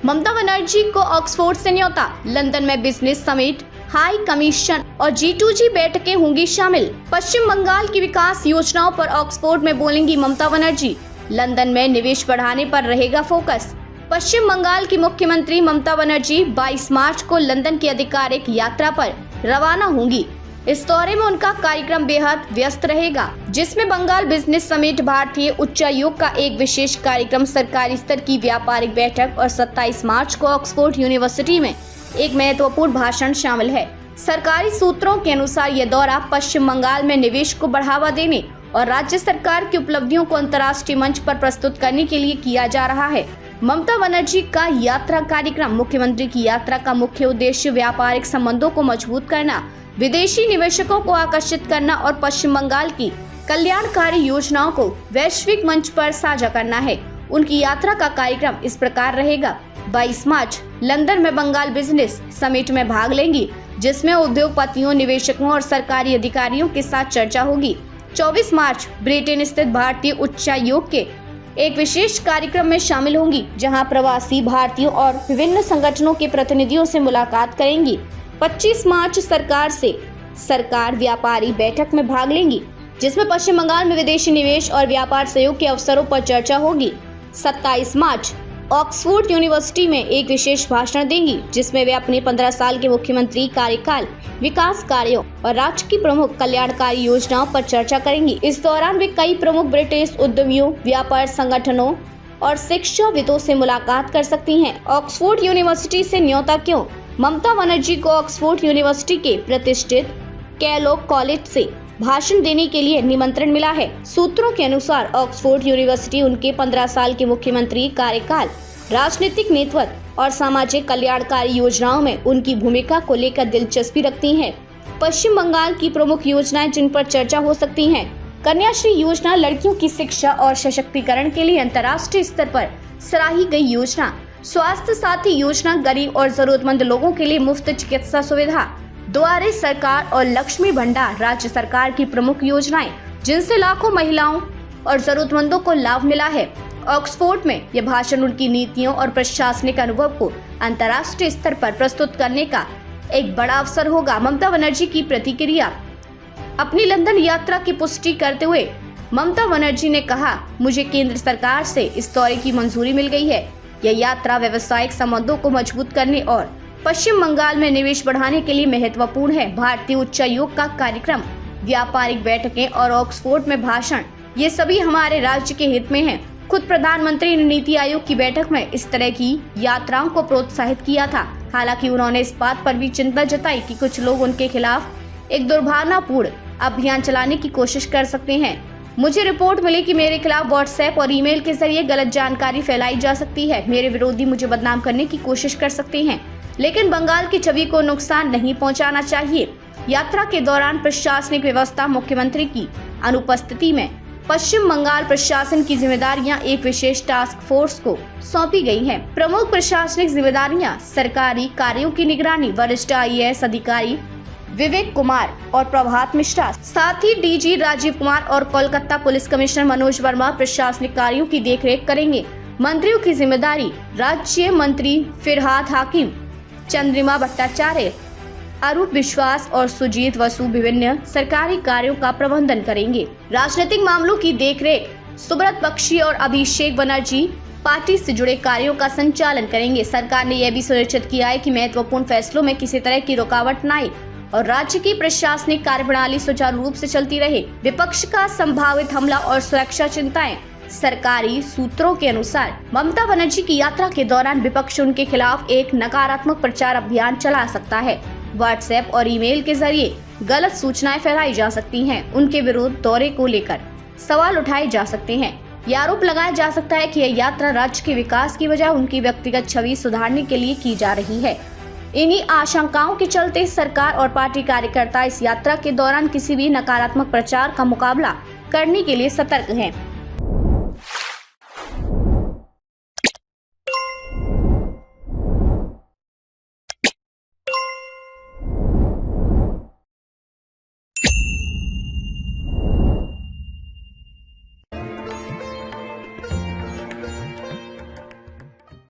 ममता बनर्जी को ऑक्सफोर्ड से न्योता, लंदन में बिजनेस समिट, हाई कमीशन और G2G बैठकें होंगी शामिल। पश्चिम बंगाल की विकास योजनाओं पर ऑक्सफोर्ड में बोलेंगी ममता बनर्जी, लंदन में निवेश बढ़ाने पर रहेगा फोकस। पश्चिम बंगाल की मुख्यमंत्री ममता बनर्जी 22 मार्च को लंदन की आधिकारिक यात्रा पर रवाना होंगी। इस दौरे में उनका कार्यक्रम बेहद व्यस्त रहेगा, जिसमें बंगाल बिजनेस समिट, भारतीय उच्चायोग का एक विशेष कार्यक्रम, सरकारी स्तर की व्यापारिक बैठक और 27 मार्च को ऑक्सफोर्ड यूनिवर्सिटी में एक महत्वपूर्ण भाषण शामिल है। सरकारी सूत्रों के अनुसार यह दौरा पश्चिम बंगाल में निवेश को बढ़ावा देने और राज्य सरकार की उपलब्धियों को अंतर्राष्ट्रीय मंच पर प्रस्तुत करने के लिए किया जा रहा है। ममता बनर्जी का यात्रा कार्यक्रम। मुख्यमंत्री की यात्रा का मुख्य उद्देश्य व्यापारिक संबंधों को मजबूत करना, विदेशी निवेशकों को आकर्षित करना और पश्चिम बंगाल की कल्याणकारी योजनाओं को वैश्विक मंच पर साझा करना है। उनकी यात्रा का कार्यक्रम इस प्रकार रहेगा। 22 मार्च लंदन में बंगाल बिजनेस समिट में भाग लेंगी, जिसमें उद्योगपतियों, निवेशकों और सरकारी अधिकारियों के साथ चर्चा होगी। 24 मार्च ब्रिटेन स्थित भारतीय उच्चायोग के एक विशेष कार्यक्रम में शामिल होंगी, जहां प्रवासी भारतीयों और विभिन्न संगठनों के प्रतिनिधियों से मुलाकात करेंगी। 25 मार्च सरकार व्यापारी बैठक में भाग लेंगी, जिसमें पश्चिम बंगाल में विदेशी निवेश और व्यापार सहयोग के अवसरों पर चर्चा होगी। 27 मार्च ऑक्सफोर्ड यूनिवर्सिटी में एक विशेष भाषण देंगी, जिसमें वे अपने 15 साल के मुख्यमंत्री कार्यकाल, विकास कार्यों और राज्य की प्रमुख कल्याणकारी योजनाओं पर चर्चा करेंगी। इस दौरान वे कई प्रमुख ब्रिटिश उद्यमियों, व्यापार संगठनों और शिक्षाविदों से मुलाकात कर सकती हैं। ऑक्सफोर्ड यूनिवर्सिटी से न्योता क्यों? ममता बनर्जी को ऑक्सफोर्ड यूनिवर्सिटी के प्रतिष्ठित कैलोग कॉलेज से भाषण देने के लिए निमंत्रण मिला है। सूत्रों के अनुसार ऑक्सफोर्ड यूनिवर्सिटी उनके 15 साल के मुख्यमंत्री कार्यकाल, राजनीतिक नेतृत्व और सामाजिक कल्याणकारी योजनाओं में उनकी भूमिका को लेकर दिलचस्पी रखती है। पश्चिम बंगाल की प्रमुख योजनाएं जिन पर चर्चा हो सकती हैं: कन्याश्री योजना, लड़कियों की शिक्षा और सशक्तिकरण के लिए अंतर्राष्ट्रीय स्तर पर सराही गई योजना, स्वास्थ्य साथी योजना, गरीब और जरूरतमंद लोगों के लिए मुफ्त चिकित्सा सुविधा, द्वारे सरकार और लक्ष्मी भंडार, राज्य सरकार की प्रमुख योजनाएं जिनसे लाखों महिलाओं और जरूरतमंदों को लाभ मिला है। ऑक्सफोर्ड में यह भाषण उनकी नीतियों और प्रशासनिक अनुभव को अंतर्राष्ट्रीय स्तर पर प्रस्तुत करने का एक बड़ा अवसर होगा। ममता बनर्जी की प्रतिक्रिया। अपनी लंदन यात्रा की पुष्टि करते हुए ममता बनर्जी ने कहा, मुझे केंद्र सरकार से इस दौरे की मंजूरी मिल गई है। यह यात्रा व्यावसायिक संबंधों को मजबूत करने और पश्चिम बंगाल में निवेश बढ़ाने के लिए महत्वपूर्ण है। भारतीय उच्चायोग का कार्यक्रम, व्यापारिक बैठकें और ऑक्सफोर्ड में भाषण, ये सभी हमारे राज्य के हित में हैं। खुद प्रधानमंत्री ने नीति आयोग की बैठक में इस तरह की यात्राओं को प्रोत्साहित किया था। हालांकि उन्होंने इस बात पर भी चिंता जताई कि कुछ लोग उनके खिलाफ एक दुर्भावनापूर्ण अभियान चलाने की कोशिश कर सकते हैं। मुझे रिपोर्ट मिली कि मेरे खिलाफ व्हाट्सएप और ईमेल के जरिए गलत जानकारी फैलाई जा सकती है। मेरे विरोधी मुझे बदनाम करने की कोशिश कर सकते हैं, लेकिन बंगाल की छवि को नुकसान नहीं पहुंचाना चाहिए। यात्रा के दौरान प्रशासनिक व्यवस्था, मुख्यमंत्री की अनुपस्थिति में पश्चिम बंगाल प्रशासन की जिम्मेदारियां एक विशेष टास्क फोर्स को सौंपी गई हैं। प्रमुख प्रशासनिक जिम्मेदारियां सरकारी कार्यों की निगरानी, वरिष्ठ IAS अधिकारी विवेक कुमार और प्रभात मिश्रा, साथ ही DG राजीव कुमार और कोलकाता पुलिस कमिश्नर मनोज वर्मा प्रशासनिक कार्यों की देखरेख करेंगे। मंत्रियों की जिम्मेदारी: राज्य मंत्री फिरहाद हाकिम, चंद्रिमा भट्टाचार्य, अरूप विश्वास और सुजीत वसु विभिन्न सरकारी कार्यों का प्रबंधन करेंगे। राजनीतिक मामलों की देखरेख: सुब्रत बख्शी और अभिषेक बनर्जी पार्टी से जुड़े कार्यों का संचालन करेंगे। सरकार ने यह भी सुनिश्चित किया है कि महत्वपूर्ण फैसलों में किसी तरह की रुकावट न आए और राज्य की प्रशासनिक कार्यप्रणाली सुचारू रूप से चलती रहे। विपक्ष का संभावित हमला और सुरक्षा चिंताएं: सरकारी सूत्रों के अनुसार ममता बनर्जी की यात्रा के दौरान विपक्ष उनके खिलाफ एक नकारात्मक प्रचार अभियान चला सकता है। व्हाट्सएप और ईमेल के जरिए गलत सूचनाएं फैलाई जा सकती हैं। उनके विरुद्ध दौरे को लेकर सवाल उठाए जा सकते हैं। यह आरोप लगाया जा सकता है कि यह यात्रा राज्य के विकास की बजाय उनकी व्यक्तिगत छवि सुधारने के लिए की जा रही है। इन्हीं आशंकाओं के चलते सरकार और पार्टी कार्यकर्ता इस यात्रा के दौरान किसी भी नकारात्मक प्रचार का मुकाबला करने के लिए सतर्क हैं।